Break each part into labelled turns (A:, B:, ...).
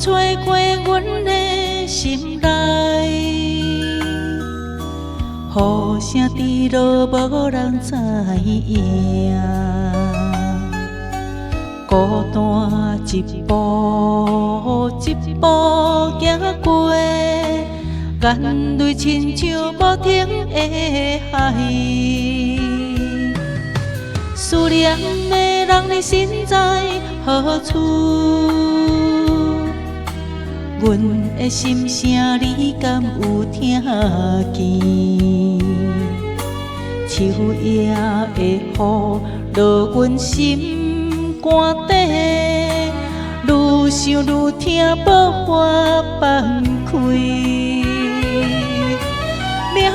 A: 吹过阮的心内，雨声滴落无人知影，孤单一步一步行过，眼泪亲像无停的海。思念的人，你身在何处？阮的心声，你敢有听见？秋夜的雨落阮心肝底，愈想愈疼，无法放开。命运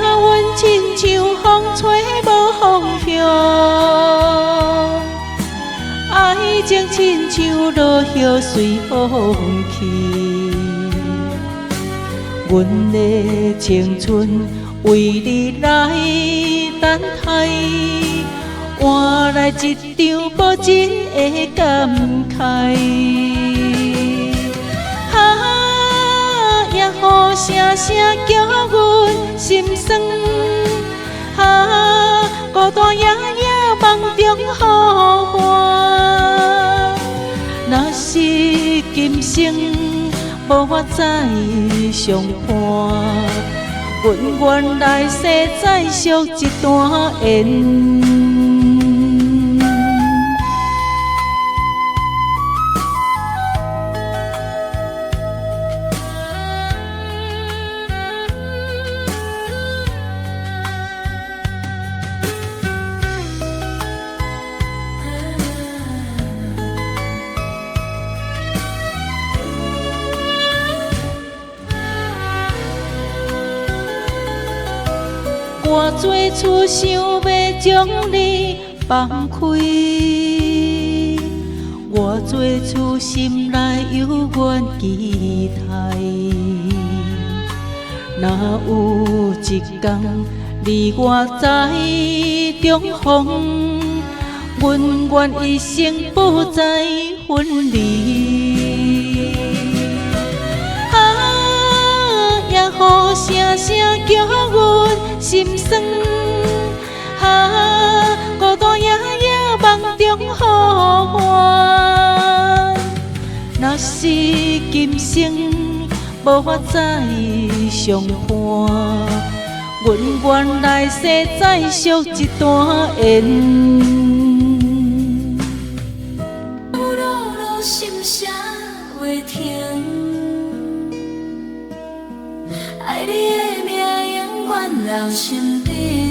A: 亲像风吹无方向，爱情亲像落叶随风去。阮的青春为你来等待，换来一场无尽的感慨。也雨声声叫阮心酸，孤单夜夜梦中呼唤。若是今生无法再相伴，阮愿来世再续一段缘。我最初想要将你放开，我最初心内犹原期待。若有一天你我在重逢，阮愿一生不再分离。也雨声声叫阮心酸，孤单夜夜梦中呼唤。若是今生无法再相伴，阮愿来世再续一段缘。
B: 落落心声袂停，爱你的名永远留心底。